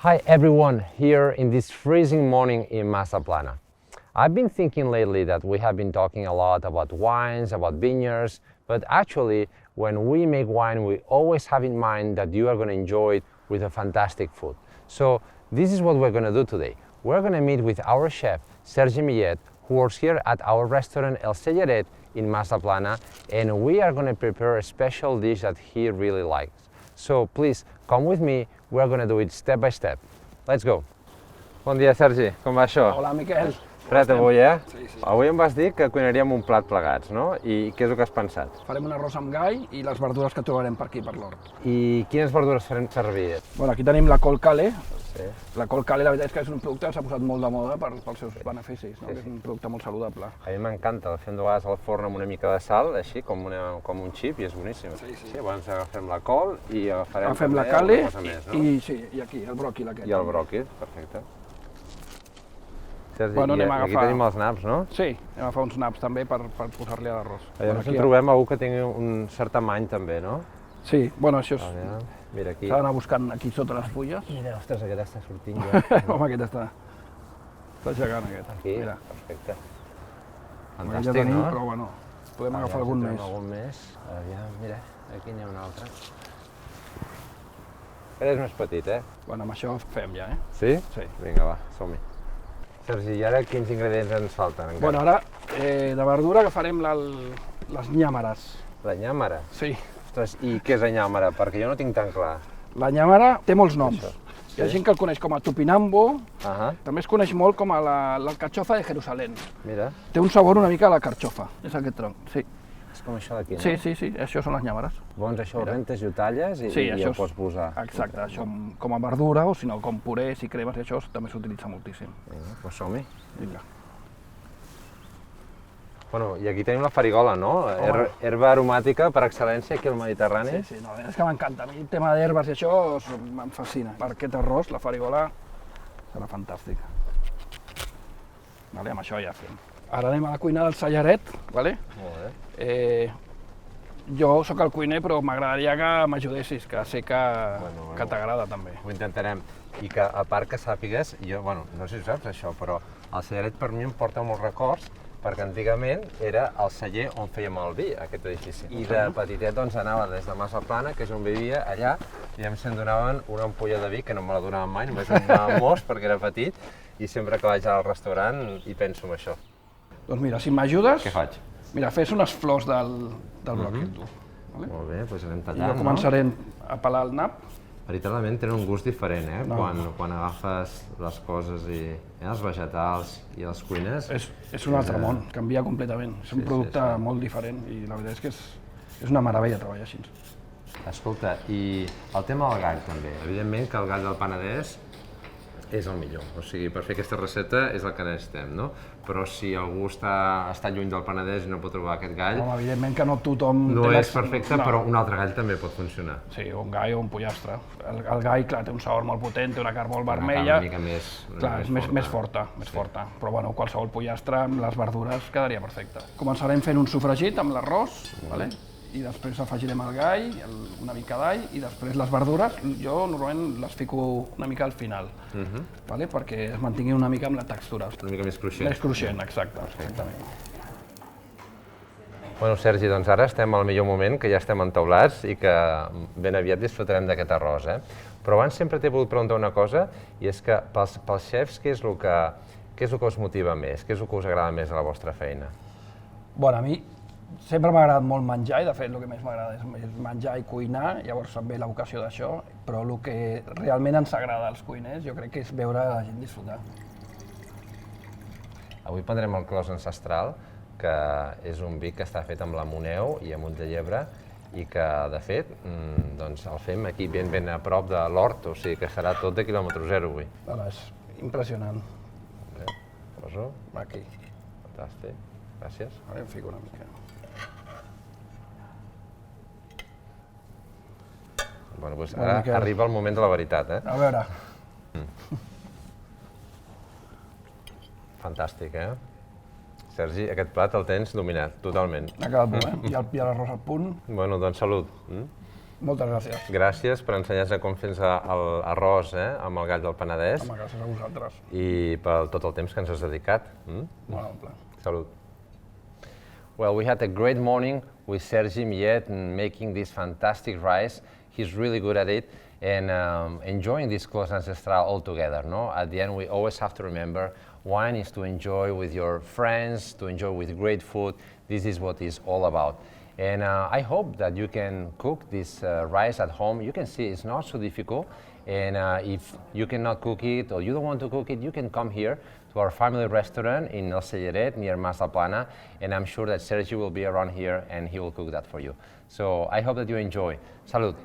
Hi everyone, here in this freezing morning in Mazaplana. I've been thinking lately that we have been talking a lot about wines, about vineyards, but actually when we make wine we always have in mind that you are going to enjoy it with a fantastic food. So this is what we're going to do today. We're going to meet with our chef Sergi Millet, who works here at our restaurant El Cellaret in Mazaplana, and we are going to prepare a special dish that he really likes. So please come with me, we're going to do it step by step. Let's go. Bon dia, Sergi, com va això? Hola, Miquel. Fred avui, eh? Sí, sí. Avui em vas dir que cuinaríem un plat plegats, no? I què és el que has pensat? Farem un arròs amb gai i les verdures que trobarem per aquí, per l'hort. I quines verdures farem servir? Bueno, aquí tenim la col cale. Sí. La col cale, la veritat és que és un producte que s'ha posat molt de moda pels seus beneficis, no? Sí, sí. És un producte molt saludable. A mi m'encanta, el fem de vegades al forn amb una mica de sal, així com un xip, i és boníssim. Sí, sí. Llavors agafem la col i agafarem Agafem la també cale alguna cosa més, no? i aquí, el bròquil aquest. I el bròquil, perfecte. Sergi, Bueno, anem a aquí agafar- tenim els naps, no? Sí, anem a agafar uns naps també per posar-li a l'arròs. Llavors aquí- en trobem algú que tingui un cert tamany també, no? Sí, bueno, això Aviam, mira aquí. s'ha d'anar buscant aquí sota les fulles. Mira, ostres, aquest està sortint ja. Home, aquest està gegant, aquest. Aquí, Mira, perfecte. ja Fantàstic, tenim, no? però bueno, podem agafar Aviam si algun trobem més. Algun més. Aviam, mira, aquí n'hi ha un altre. Aquest és més petit, eh? Bueno, amb això fem ja, eh? Sí? Sí. Vinga, va, som-hi. Sergi, i ara quins ingredients ens falten encara? Bueno, ara de verdura agafarem les nyàmeres. La nyàmara. Sí, Ostres, i què és la nyàmara? Perquè jo no tinc tan clar. la nyàmera té molts noms. Això, Hi ha sí. gent que el coneix com a tupinambo, Ahà, també es coneix molt com a l'alcachofa de Jerusalem. mira, Té un sabor una mica a la carxofa, és aquest tronc, sí. és com això d'aquí, no? Sí, sí, sí, això són les nyàmeres. Llavors això ho rentes i ho talles i, Sí, i això ho és- pots posar. Exacte, això com a verdura o si no com purés i cremes i això també s'utilitza moltíssim. Vinga, doncs som-hi. Vinga. Bueno, i aquí tenim la farigola, no? Herba aromàtica per excel·lència aquí al Mediterrani. Sí, sí, no, és que m'encanta. A mi el tema d'herbes i això em fascina. Per aquest arròs, la farigola serà fantàstica. Vale, amb això ja fem. Ara anem a la cuina del Cellaret, vale? Molt bé. Jo sóc el cuiner, però m'agradaria que m'ajudessis, que sé que, Bueno. que t'agrada també. Ho intentarem. I que, a part que sàpigues, jo, bueno, no sé si ho saps això, però el Cellaret per mi em porta molts records, perquè antigament era el celler on fèiem el vi, aquest edifici. I de petitet doncs anava des de Mazaplana, que és on vivia, allà, i em se'n donaven una ampolla de vi, que no me la donaven mai, només un mos perquè era petit, i sempre que vaig al restaurant hi penso en això. Doncs mira, si m'ajudes, Què faig? mira, fes unes flors del bròquil, tu. Vale? Molt bé, doncs anem I tallant, jo començaré a pelar el nap. Veritablement tenen un gust diferent, eh? No. Quan agafes les coses i els vegetals i les cuines. És un altre món, canvia completament. És un Sí, producte sí. molt diferent i la veritat és que és una meravella treballar així. Escolta, i el tema del gall també. Evidentment que el gall del Penedès és el millor. O sigui, per fer aquesta recepta és el que necessitem, no? Però si algú està lluny del Penedès i no pot trobar aquest gall, Home, evidentment que no tothom... no té és perfecte, no. però un altre gall també pot funcionar. Sí, o un gai o un pollastre. El gai, clar, té un sabor molt potent, té una carn molt Una carn vermella. una mica més... Clar, és més forta. Però bueno, qualsevol pollastre amb les verdures quedaria perfecte. Començarem fent un sofregit amb l'arròs, vale? I després afegirem el gai, una mica d'all, i després les verdures, jo normalment les fico una mica al final, vale? Perquè es mantingui una mica amb la textura. Una mica més cruixent. Més cruixent, exacte, exactament. Bueno, Sergi, doncs ara estem al millor moment, que ja estem entaulats i que ben aviat disfrutarem d'aquest arròs, eh? Però abans sempre t'he volgut preguntar una cosa, i és que pels xefs què és el que us motiva més? Què és el que us agrada més a la vostra feina? Bueno, a mi sempre m'ha agradat molt menjar i de fet el que més m'agrada és menjar i cuinar, llavors em ve la vocació d'això, però el que realment ens agrada als cuiners jo crec que és veure la gent disfrutar. Avui prendrem el clos ancestral, que és un vi que està fet amb l'amoneu i amb ull de llebre, i que, de fet, doncs el fem aquí ben a prop de l'hort, o sigui que serà tot de quilòmetre zero avui. Bueno, és impressionant. Bé, poso, Aquí, fantàstic, gràcies. ara em fico una mica. Bueno, doncs Bueno, ara Miquel. arriba el moment de la veritat, eh? A veure, Fantàstic, eh? Sergi, aquest plat el tens dominat, totalment. ha quedat bo, eh? I l'arròs al punt. Bueno, doncs salut. Moltes gràcies. Gràcies per ensenyar-nos com fer l'arròs amb el gall del Penedès Home, gràcies a vosaltres. i per tot el temps que ens has dedicat. Bon omple. Salut. Well, we had a great morning with Sergi Millet making this fantastic rice. He's really good at it and enjoying this close ancestral all together. No? At the end, we always have to remember wine is to enjoy with your friends, to enjoy with great food. This is what it's all about. And I hope that you can cook this rice at home. You can see it's not so difficult. And if you cannot cook it or you don't want to cook it, you can come here to our family restaurant in El Celleret near Masaplana. And I'm sure that Sergi will be around here and he will cook that for you. So I hope that you enjoy. Salud.